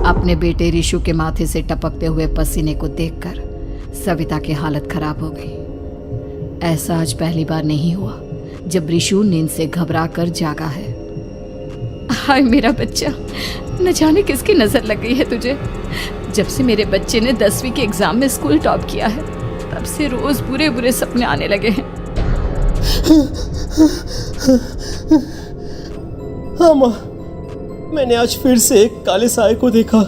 अपने बेटे ऋषु के माथे से टपकते हुए पसीने को देखकर सविता की हालत खराब हो गई। ऐसा आज पहली बार नहीं हुआ जब ऋषु नींद से घबरा कर जागा है। हाय मेरा बच्चा, न जाने किसकी नजर लग गई है तुझे। जब से मेरे बच्चे ने 10वीं के एग्जाम में स्कूल टॉप किया है तब से रोज बुरे बुरे सपने आने लगे हैं। हाँ माँ, मैंने आज फिर से एक काले साए को देखा।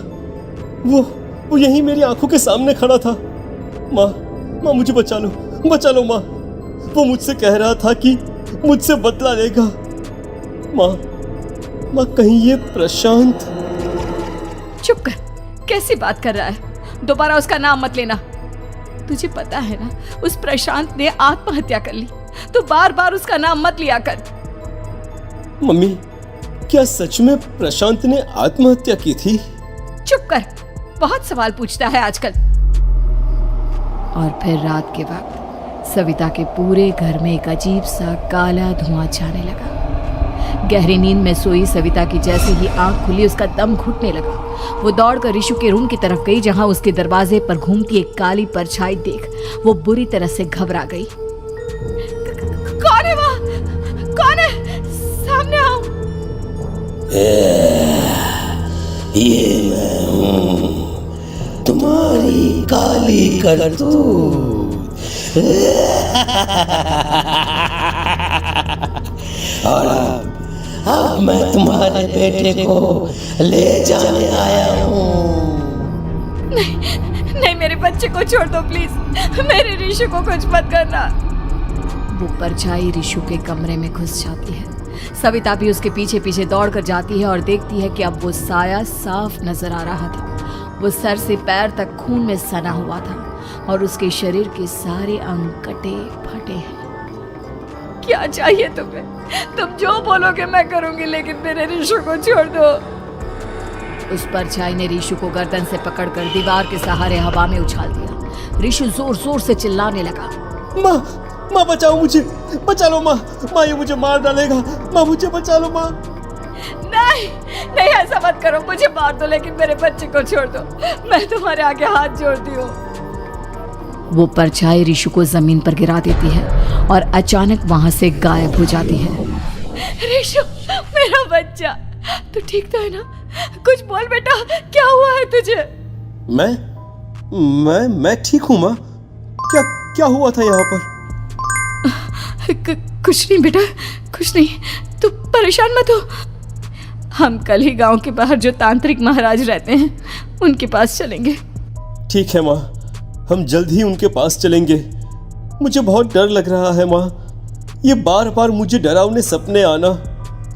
वो यहीं मेरी आंखों के सामने खड़ा था। माँ मुझे बचा लो माँ। वो मुझसे कह रहा था कि मुझसे बदला लेगा। माँ कहीं ये प्रशांत। चुप कर, कैसी बात कर रहा है? दोबारा उसका नाम मत लेना। तुझे पता है ना उस प्रशांत ने आत्महत्या कर ली, तो बार बार उसका नाम मत लिया कर। मम्मी, क्या सच में प्रशांत ने आत्महत्या की थी? चुप कर, बहुत सवाल पूछता है आजकल। और फिर रात के वक्त सविता के पूरे घर में एक अजीब सा काला धुआं छाने लगा। गहरी नींद में सोई सविता की जैसे ही आंख खुली उसका दम घुटने लगा। वो दौड़कर ऋषु के रूम की तरफ गई जहां उसके दरवाजे पर घूमती एक काली परछाई देख वो बुरी तरह से घबरा गई। कौन है वहाँ? कौन है? सामने आओ। ये मैं हूँ, तुम्हारी काली करतूत। और अब मैं तुम्हारे बेटे को ले जाने आया हूँ। नहीं, मेरे बच्चे को छोड़ दो प्लीज। मेरे ऋषु को कुछ मत करना। वो परछाई ऋषु के कमरे में घुस जाती है। सविता भी उसके पीछे पीछे दौड़कर जाती है और देखती है कि अब वो साया साफ नजर आ रहा था। वो सर से पैर तक खून में सना हुआ था और उसके शरीर के सारे अंग कटे फटे हैं। क्या चाहिए तुम्हें? तुम जो बोलोगे मैं करूंगी, लेकिन मेरे ऋषु को छोड़ दो। उस परछाई ने ऋषु को गर्दन से पकड़कर दीवार के सहारे हवा में उछाल दिया। ऋषु जोर जोर से चिल्लाने लगा। माँ बचाओ मुझे, बचा लो माँ। ये मुझे मार डालेगा। माँ मुझे बचा लो माँ। नहीं ऐसा मत करो। मुझे मार दो लेकिन मेरे बच्चे को छोड़ दो। मैं तुम्हारे आगे हाथ जोड़ती हूँ। वो परछाई ऋषु को जमीन पर गिरा देती है और अचानक वहां से गायब हो जाती है। ऋषु, मेरा बच्चा, तू ठीक तो है ना? कुछ बोल बेटा, क्या हुआ है तुझे? मैं ठीक हूँ माँ। क्या हुआ था यहाँ पर? कुछ नहीं बेटा, कुछ नहीं। तू परेशान मत हो। हम कल ही गांव के बाहर जो तांत्रिक महाराज रहते हैं उनके पास चलेंगे। ठीक है माँ, हम जल्द ही उनके पास चलेंगे। मुझे बहुत डर लग रहा है माँ। ये बार बार मुझे डरावने सपने आना,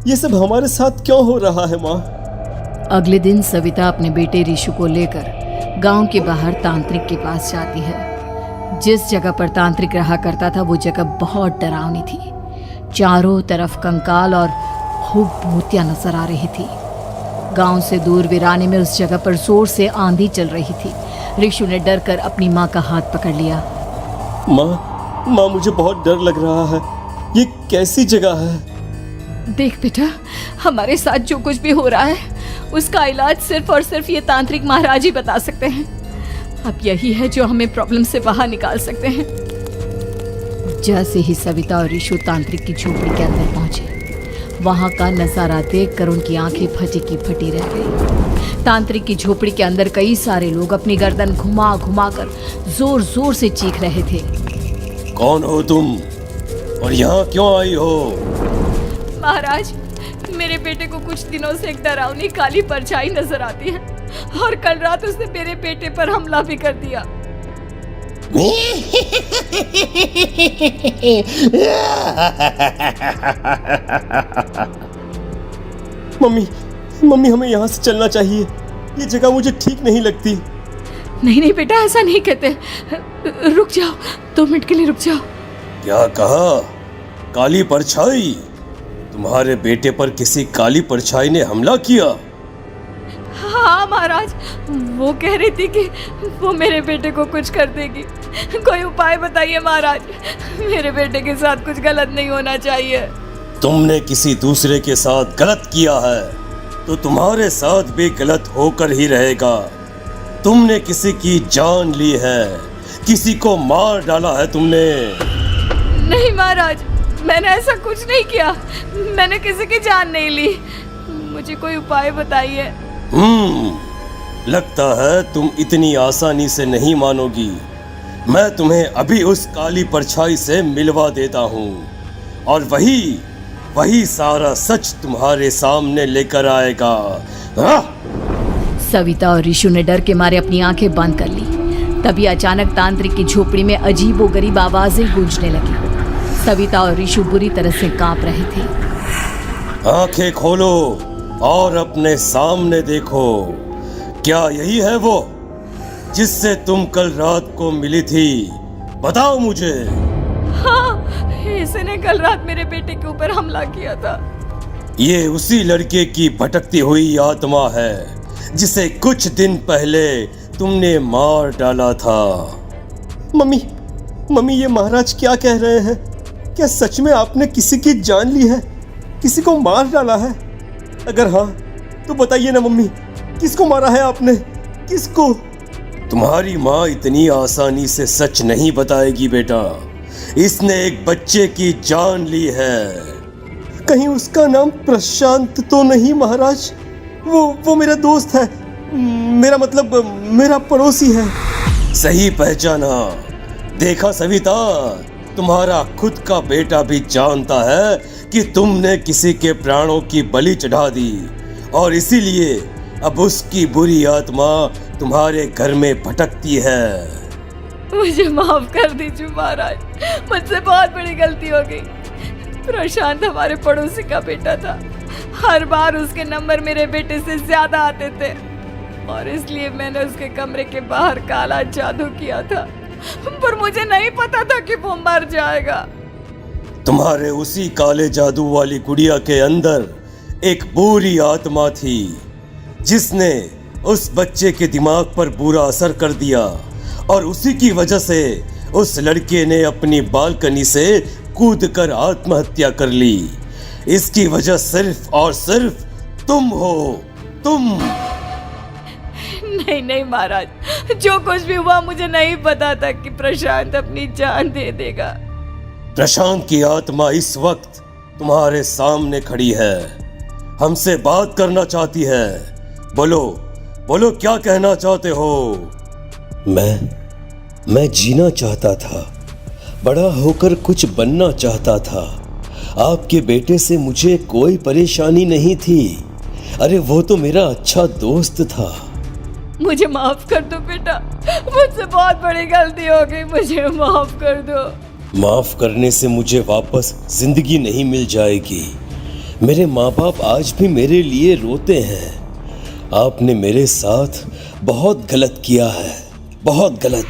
ये सब हमारे साथ क्यों हो रहा है माँ? अगले दिन सविता अपने बेटे ऋषु को लेकर गांव के बाहर तांत्रिक के पास जाती है। जिस जगह पर तांत्रिक रहा करता था वो जगह बहुत डरावनी थी। चारों तरफ कंकाल और खूब भूतियां नजर आ रही थी। गांव से दूर वीराने में उस जगह पर जोर से आंधी चल रही थी। ऋषु ने डर कर अपनी माँ का हाथ पकड़ लिया। माँ मुझे बहुत डर लग रहा है। ये कैसी जगह है? देख बेटा, हमारे साथ जो कुछ भी हो रहा है उसका इलाज सिर्फ और सिर्फ ये तांत्रिक महाराज ही बता सकते हैं। अब यही है जो हमें प्रॉब्लम से बाहर निकाल सकते हैं। जैसे ही सविता और ऋषु तांत्रिक की झोपड़ी के अंदर पहुंचे, वहां का नजारा देखकर उनकी आंखें फटी की फटी रह गई। तांत्रिक की झोपड़ी के अंदर कई सारे लोग अपनी गर्दन घुमा घुमा कर जोर जोर से चीख रहे थे। कौन हो तुम और यहाँ क्यों आई हो? महाराज, मेरे बेटे को कुछ दिनों से एक डरावनी काली परछाई नजर आती है और कल रात उसने मेरे बेटे पर हमला भी कर दिया। मम्मी हमें यहाँ से चलना चाहिए। ये जगह मुझे ठीक नहीं लगती। नहीं बेटा, ऐसा नहीं कहते। रुक जाओ, 2 मिनट के लिए रुक जाओ। क्या कहा? काली परछाई? तुम्हारे बेटे पर किसी काली परछाई ने हमला किया? हाँ महाराज, वो कह रही थी कि वो मेरे बेटे को कुछ कर देगी। कोई उपाय बताइए महाराज, मेरे बेटे के साथ कुछ गलत नहीं होना चाहिए। तुमने किसी दूसरे के साथ गलत किया है तो तुम्हारे साथ भी गलत होकर ही रहेगा। तुमने किसी की जान ली है, किसी को मार डाला है तुमने। नहीं महाराज, मैंने ऐसा कुछ नहीं किया। मैंने किसी की जान नहीं ली। मुझे कोई उपाय बताइए। लगता है तुम इतनी आसानी से नहीं मानोगी। मैं तुम्हें अभी उस काली परछाई से मिलवा देता हूँ और वही सारा सच तुम्हारे सामने लेकर आएगा। सविता और ऋषु ने डर के मारे अपनी आंखें बंद कर ली। तभी अचानक तांत्रिक की झोपड़ी में अजीबोगरीब आवाजें गूंजने लगी। सविता और ऋषु बुरी तरह से कांप रहे थे। आंखें खोलो और अपने सामने देखो। क्या यही है वो जिससे तुम कल रात को मिली थी? बताओ मुझे। हाँ, इसने कल रात मेरे बेटे के ऊपर हमला किया था। ये उसी लड़के की भटकती हुई आत्मा है जिसे कुछ दिन पहले तुमने मार डाला था। मम्मी, ये महाराज क्या कह रहे हैं? क्या सच में आपने किसी की जान ली है, किसी को मार डाला है? अगर हाँ तो बताइए ना मम्मी, किसको मारा है आपने? किसको? तुम्हारी माँ इतनी आसानी से सच नहीं बताएगी बेटा। इसने एक बच्चे की जान ली है। कहीं उसका नाम प्रशांत तो नहीं महाराज? वो मेरा दोस्त है, मेरा मतलब मेरा पड़ोसी है। सही पहचाना। देखा सविता, तुम्हारा खुद का बेटा भी जानता है कि तुमने किसी के प्राणों की बलि चढ़ा दी और इसीलिए अब उसकी बुरी आत्मा तुम्हारे घर में भटकती है। मुझे माफ कर दीजिए महाराज, मुझसे बहुत बड़ी गलती हो गई। प्रशांत हमारे पड़ोसी का बेटा था। हर बार उसके नंबर मेरे बेटे से ज्यादा आते थे और इसलिए मैंने उसके कमरे के बाहर काला जादू किया था, पर मुझे नहीं पता था कि वो मर जाएगा। तुम्हारे उसी काले जादू वाली गुड़िया के अंदर एक बुरी आत्मा थी जिसने उस बच्चे के दिमाग पर बुरा असर कर दिया और उसी की वजह से उस लड़के ने अपनी बालकनी से कूदकर आत्महत्या कर ली। इसकी वजह सिर्फ और सिर्फ तुम हो, तुम। नहीं महाराज, जो कुछ भी हुआ मुझे नहीं पता था कि प्रशांत अपनी जान दे देगा। प्रशांत की आत्मा इस वक्त तुम्हारे सामने खड़ी है, हमसे बात करना चाहती है। बोलो क्या कहना चाहते हो? मैं जीना चाहता था, बड़ा होकर कुछ बनना चाहता था। आपके बेटे से मुझे कोई परेशानी नहीं थी। अरे वो तो मेरा अच्छा दोस्त था। मुझे माफ कर दो बेटा, मुझसे बहुत बड़ी गलती हो गई, मुझे माफ कर दो। माफ करने से मुझे वापस जिंदगी नहीं मिल जाएगी। मेरे माँ बाप आज भी मेरे लिए रोते हैं। आपने मेरे साथ बहुत गलत किया है, बहुत गलत।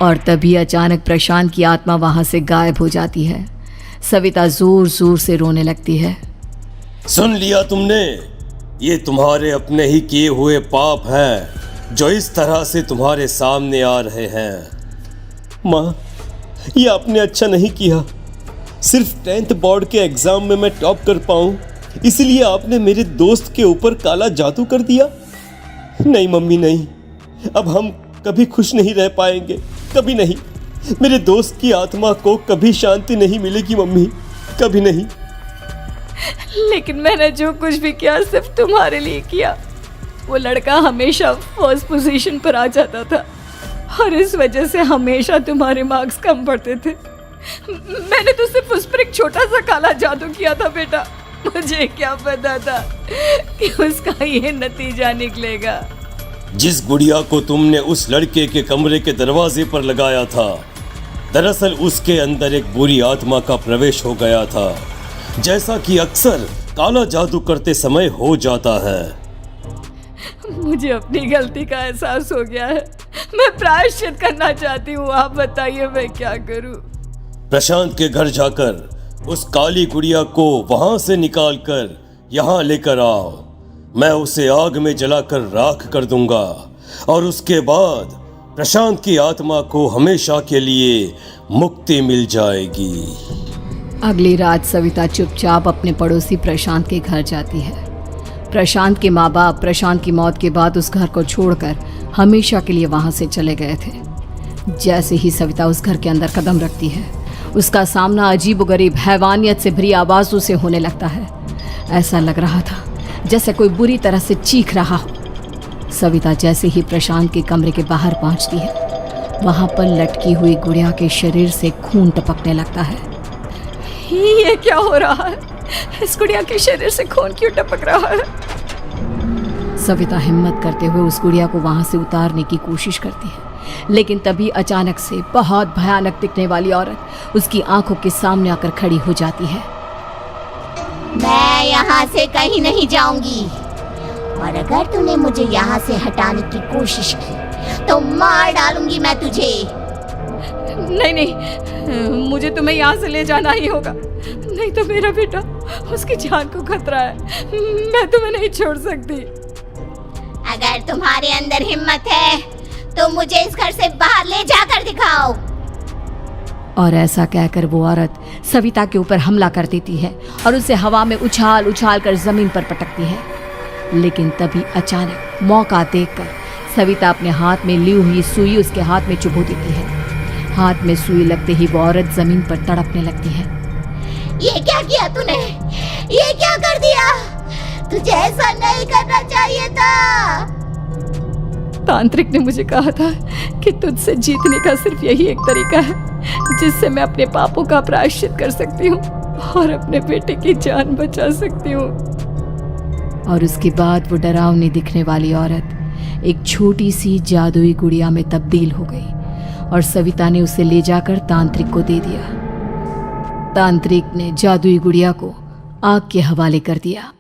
और तभी अचानक प्रशांत की आत्मा वहां से गायब हो जाती है। सविता जोर जोर से रोने लगती है। सुन लिया तुमने? ये तुम्हारे अपने ही किए हुए पाप हैं जो इस तरह से तुम्हारे सामने आ रहे हैं। माँ, ये आपने अच्छा नहीं किया। सिर्फ 10th बोर्ड के एग्जाम में मैं टॉप कर पाऊँ इसलिए आपने मेरे दोस्त के ऊपर काला जादू कर दिया। नहीं मम्मी, नहीं, अब हम कभी खुश नहीं रह पाएंगे, कभी नहीं। मेरे दोस्त की आत्मा को कभी शांति नहीं मिलेगी मम्मी, कभी नहीं। लेकिन मैंने जो कुछ भी किया सिर्फ तुम्हारे लिए किया। वो लड़का हमेशा फर्स्ट पोजीशन पर आ जाता था और इस वजह से हमेशा तुम्हारे मार्क्स कम पड़ते थे। मैंने तो सिर्फ उस पर एक छोटा सा काला जादू किया था बेटा। मुझे क्या पता था कि उसका ये नतीजा निकलेगा। जिस गुड़िया को तुमने उस लड़के के कमरे के दरवाजे पर लगाया था, दरअसल उसके अंदर एक बुरी आत्मा का प्रवेश हो गया था, जैसा कि अक्सर काला जादू करते समय हो जाता है। मुझे अपनी गलती का एहसास हो गया है। मैं प्रायश्चित करना चाहती हूँ। आप बताइए मैं क्या करूँ? प्रशांत के घर जाकर उस काली गुड़िया को वहां से निकालकर यहाँ लेकर आओ। मैं उसे आग में जलाकर राख कर दूंगा और उसके बाद प्रशांत की आत्मा को हमेशा के लिए मुक्ति मिल जाएगी। अगली रात सविता चुपचाप अपने पड़ोसी प्रशांत के घर जाती है। प्रशांत के माँ बाप प्रशांत की मौत के बाद उस घर को छोड़कर हमेशा के लिए वहां से चले गए थे। जैसे ही सविता उस घर के अंदर कदम रखती है, उसका सामना अजीबोगरीब हैवानियत से भरी आवाज़ों से होने लगता है। ऐसा लग रहा था जैसे कोई बुरी तरह से चीख रहा हो। सविता जैसे ही प्रशांत के कमरे के बाहर पहुंचती है, वहां पर लटकी हुई गुड़िया के शरीर से खून टपकने लगता है। ये क्या हो रहा है? इस गुड़िया के शरीर से खून क्यों टपक रहा है? सविता हिम्मत करते हुए उस गुड़िया को वहां से उतारने की कोशिश करती है, लेकिन तभी अचानक से बहुत भयानक दिखने वाली औरत उसकी आंखों के सामने आकर खड़ी हो जाती है। मैं यहाँ से कहीं नहीं जाऊंगी, और अगर तूने मुझे यहाँ से हटाने की कोशिश की तो मार डालूंगी मैं तुझे। नहीं नहीं, मुझे तुम्हें यहाँ से ले जाना ही होगा, नहीं तो मेरा बेटा, उसकी जान को खतरा है। मैं तुम्हें नहीं छोड़ सकती। अगर तुम्हारे अंदर हिम्मत है तो मुझे इस घर से बाहर ले जाकर दिखाओ। और ऐसा कहकर वो औरत सविता के ऊपर हमला कर देती है और उसे हवा में उछाल उछाल कर जमीन पर पटकती है। लेकिन तभी अचानक मौका देखकर सविता अपने हाथ में ली हुई सुई उसके हाथ में चुभो देती है। हाथ में सुई लगते ही वो औरत जमीन पर तड़पने लगती है। ये क्या किया तूने? ये क्या कर दिया? तुझे ऐसा नहीं करना चाहिए था। तांत्रिक ने मुझे कहा था कि तुझसे जीतने का सिर्फ यही एक तरीका है जिससे मैं अपने पापों का प्रायश्चित कर सकती हूँ और अपने बेटे की जान बचा सकती हूँ। और उसके बाद वो डरावनी दिखने वाली औरत एक छोटी सी जादुई गुड़िया में तब्दील हो गई और सविता ने उसे ले जाकर तांत्रिक को दे दिया। तांत्रिक ने जादुई गुड़िया को आग के हवाले कर दिया।